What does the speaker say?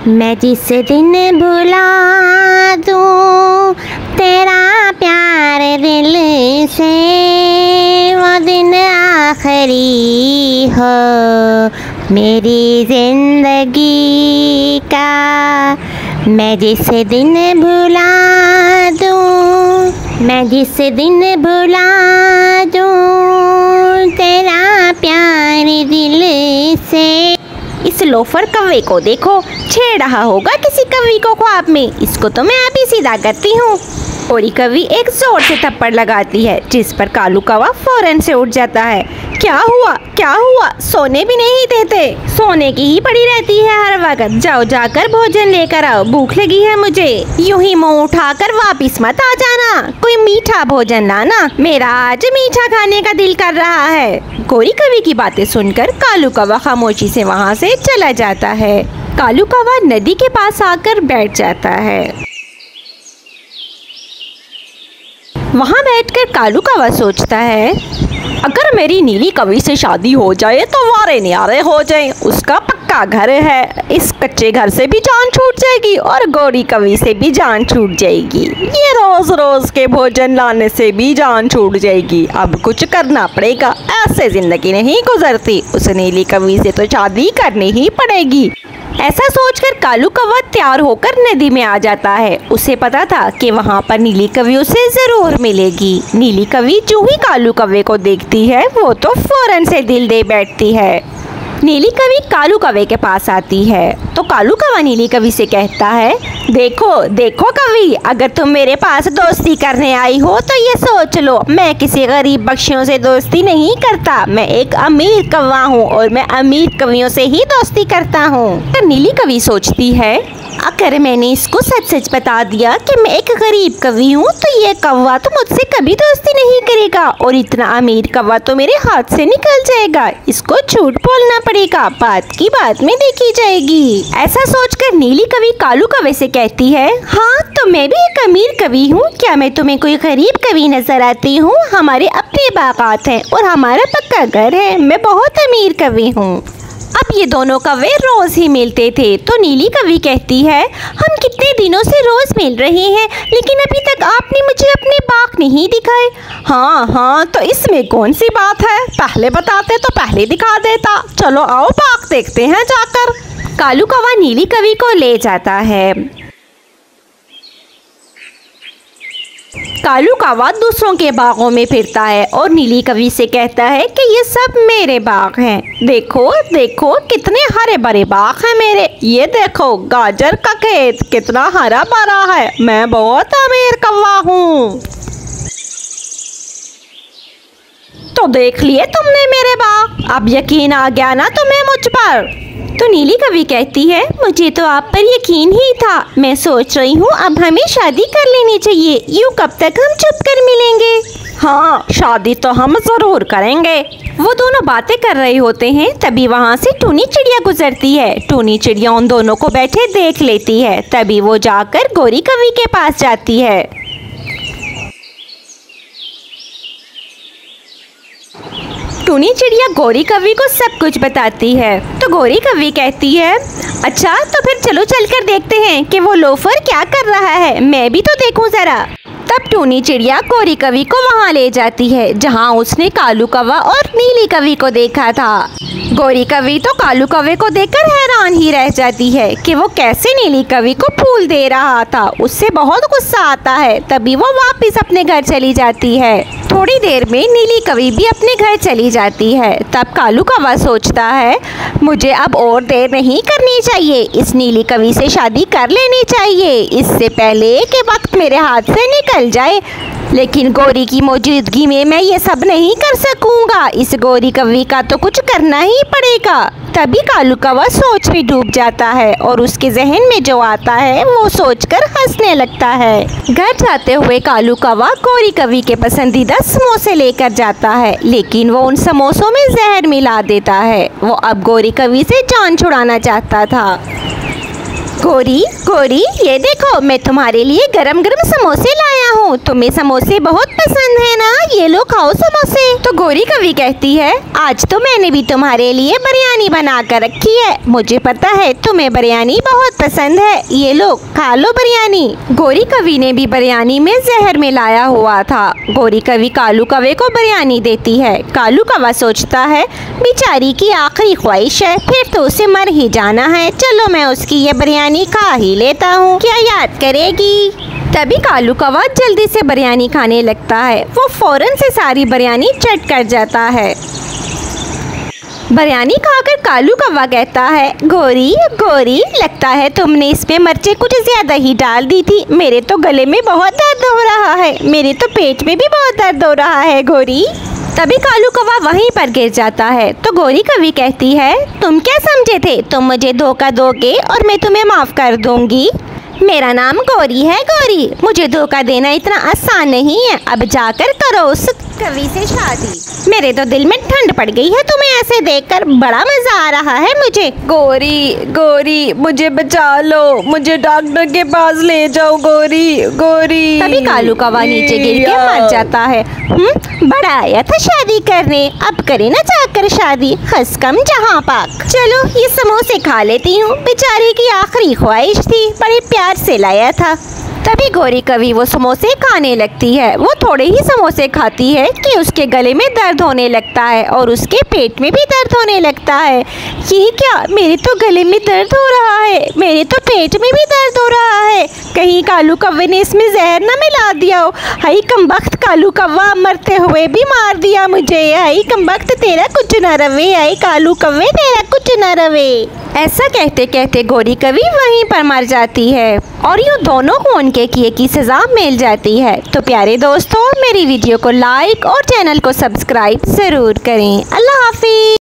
मैं जिस दिन भुला दूँ तेरा प्यार दिल से, वो दिन आखिरी हो मेरी ज़िंदगी का। मैं जिस दिन भुला दूँ, मैं जिस दिन भुला दूँ तेरा प्यार दिल से। इस लोफर कौवे को देखो, छेड़ रहा होगा किसी कौवी को ख्वाब में। इसको तो मैं अभी सीधा करती हूँ। गोरी कौवी एक जोर से थप्पड़ लगाती है, जिस पर कालू कौवा फौरन से उठ जाता है। क्या हुआ, क्या हुआ? सोने भी नहीं देते, सोने की ही पड़ी रहती है हर वक्त। जाओ जाकर भोजन लेकर आओ, भूख लगी है मुझे। यूं ही मुंह उठाकर वापिस मत आ जाना, कोई मीठा भोजन लाना, मेरा आज मीठा खाने का दिल कर रहा है। गोरी कौवी की बातें सुनकर कालू कौवा खामोशी से वहाँ से चला जाता है। कालू कौवा नदी के पास आकर बैठ जाता है। वहाँ बैठकर कालू कौवा सोचता है, अगर मेरी नीली कौवी से शादी हो जाए तो वारे न्यारे हो जाए। उसका पक्का घर है, इस कच्चे घर से भी जान छूट जाएगी और गोरी कौवी से भी जान छूट जाएगी। ये रोज रोज के भोजन लाने से भी जान छूट जाएगी। अब कुछ करना पड़ेगा, ऐसे जिंदगी नहीं गुजरती। उस नीली कौवी से तो शादी करनी ही पड़ेगी। ऐसा सोचकर कालू कौवा तैयार होकर नदी में आ जाता है। उसे पता था कि वहाँ पर नीली कौवी उसे जरूर मिलेगी। नीली कौवी जो ही कालू कौवे को देखती है वो तो फौरन से दिल दे बैठती है। नीली कौवी कालू कौवे के पास आती है तो कालू कौवा नीली कौवी से कहता है, देखो देखो कौवी, अगर तुम मेरे पास दोस्ती करने आई हो तो ये सोच लो, मैं किसी गरीब पक्षियों से दोस्ती नहीं करता। मैं एक अमीर कौवा हूँ और मैं अमीर कौवियों से ही दोस्ती करता हूँ। तो नीली कौवी सोचती है, अगर मैंने इसको सच सच बता दिया कि मैं एक गरीब कौवी हूँ तो ये कौवा तो मुझसे कभी दोस्ती नहीं करेगा और इतना अमीर कौवा तो मेरे हाथ से निकल जाएगा। इसको झूठ बोलना पड़ेगा, बात की बात में देखी जाएगी। ऐसा सोचकर नीली कौवी कालू कौवे से कहती है, हाँ तो मैं भी एक अमीर कौवी हूँ, क्या मैं तुम्हें कोई गरीब कौवी नजर आती हूँ? हमारे अपने बागात हैं और हमारा पक्का घर है, मैं बहुत अमीर कौवी हूँ। अब ये दोनों कौवे रोज ही मिलते थे तो नीली कौवी कहती है, हम कितने दिनों से रोज मिल रहे हैं लेकिन अभी तक आपने मुझे अपने बाग नहीं दिखाए। हाँ हाँ, तो इसमें कौन सी बात है, पहले बताते तो पहले दिखा देता। चलो आओ बाग देखते हैं जाकर। कालू कौवा नीली कौवी को ले जाता है। कालू कौवा दूसरों के बागों में फिरता है और नीली कौवी से कहता है कि ये सब मेरे बाग हैं। देखो देखो कितने हरे भरे बाग हैं मेरे। ये देखो गाजर का खेत कितना हरा भरा है, मैं बहुत अमीर कौवा हूँ। तो देख लिए तुमने मेरे बाग, अब यकीन आ गया ना तुम्हें मुझ पर? तो नीली कौवी कहती है, मुझे तो आप पर यकीन ही था। मैं सोच रही हूँ अब हमें शादी कर लेनी चाहिए, यूँ कब तक हम चुप कर मिलेंगे। हाँ शादी तो हम जरूर करेंगे। वो दोनों बातें कर रहे होते हैं तभी वहाँ से टूनी चिड़िया गुजरती है। टूनी चिड़िया उन दोनों को बैठे देख लेती है, तभी वो जाकर गोरी कौवी के पास जाती है। टूनी चिड़िया गोरी कौवी को सब कुछ बताती है तो गोरी कौवी कहती है, अच्छा तो फिर चलो चलकर देखते हैं कि वो लोफर क्या कर रहा है, मैं भी तो देखूं जरा। तब टूनी चिड़िया गोरी कौवी को वहाँ ले जाती है जहाँ उसने कालू कौवा और नीली कौवी को देखा था। गोरी कौवी तो कालू कौवे को देखकर हैरान ही रह जाती है कि वो कैसे नीली कौवी को फूल दे रहा था। उससे बहुत गुस्सा आता है, तभी वो वापस अपने घर चली जाती है। थोड़ी देर में नीली कौवी भी अपने घर चली जाती है। तब कालू कौवा सोचता है, मुझे अब और देर नहीं करनी चाहिए, इस नीली कौवी से शादी कर लेनी चाहिए इससे पहले कि वक्त मेरे हाथ से निकल जाए। लेकिन गोरी की मौजूदगी में मैं ये सब नहीं कर सकूंगा, इस गोरी कौवी का तो कुछ करना ही पड़ेगा। तभी कालू कौवा सोच में डूब जाता है और उसके जहन में जो आता है वो सोचकर हंसने लगता है। घर जाते हुए कालू कौवा गोरी कौवी के पसंदीदा समोसे लेकर जाता है, लेकिन वो उन समोसों में जहर मिला देता है। वो अब गोरी कौवी से जान छुड़ाना चाहता था। गोरी गोरी, ये देखो मैं तुम्हारे लिए गरम गरम समोसे लाया हूँ। तुम्हें समोसे बहुत पसंद है ना, ये लो खाओ समोसे। तो गोरी कवि कहती है, आज तो मैंने भी तुम्हारे लिए बिरयानी बना कर रखी है। मुझे पता है तुम्हें बिरयानी बहुत पसंद है, ये लो खा लो बिरयानी। गोरी कवि ने भी बिरयानी में जहर मिलाया हुआ था। गोरी कवि कालू कौवे को बिरयानी देती है। कालू कौवा सोचता है, बेचारी की आखिरी ख्वाहिश है, फिर तो उसे मर ही जाना है। चलो मैं उसकी ये बिरयानी खा ही लेता हूँ, क्या याद करेगी। तभी कालू कौवा जल्दी से बिरयानी खाने लगता है। वो फौरन से सारी बिरयानी चट कर जाता है। बिरयानी खाकर कालू कौवा कहता है, गोरी गोरी, लगता है तुमने इसमें मिर्चें कुछ ज्यादा ही डाल दी थी। मेरे तो गले में बहुत दर्द हो रहा है, मेरे तो पेट में भी बहुत दर्द हो रहा है गोरी। तभी कालू कौवा वहीं पर गिर जाता है। तो गोरी कवि कहती है, तुम क्या समझे थे, तुम मुझे धोखा दोगे और मैं तुम्हें माफ कर दूंगी। मेरा नाम गोरी है गोरी, मुझे धोखा देना इतना आसान नहीं है। अब जाकर करो उस कवि से शादी। मेरे तो दिल में ठंड पड़ गई है तुम्हें ऐसे देखकर, बड़ा मजा आ रहा है मुझे। गोरी गोरी, मुझे बचा लो, मुझे डॉक्टर के पास ले जाओ गोरी गोरी। तभी कालू कौवा नीचे गिर के मर जाता है। बड़ा आया था शादी करने, अब करे ना जाकर शादी, हंस कम जहाँ पाक। चलो ये समोसे खा लेती हूँ, बेचारी की आखिरी ख्वाहिश थी, बड़े प्यार से लाया था। तभी गोरी कवि वो समोसे खाने लगती है। वो थोड़े ही समोसे खाती है कि उसके गले में दर्द होने लगता है और उसके पेट में भी दर्द होने लगता है। ये क्या, मेरे तो गले में दर्द हो रहा है, मेरे तो पेट में भी दर्द हो रहा है, कहीं कालू कौवे ने इसमें जहर न मिला दिया हो। हाय कमबख्त कालू कौवा, मरते हुए भी मार दिया मुझे। हाय कमबख्त, तेरा कुछ न रवे, हाय कालू कौवे तेरा कुछ न रवे। ऐसा कहते कहते गोरी कवि वहीं पर मर जाती है और यूँ दोनों को उनके किए की सज़ा मिल जाती है। तो प्यारे दोस्तों, मेरी वीडियो को लाइक और चैनल को सब्सक्राइब ज़रूर करें। अल्लाह हाफिज़।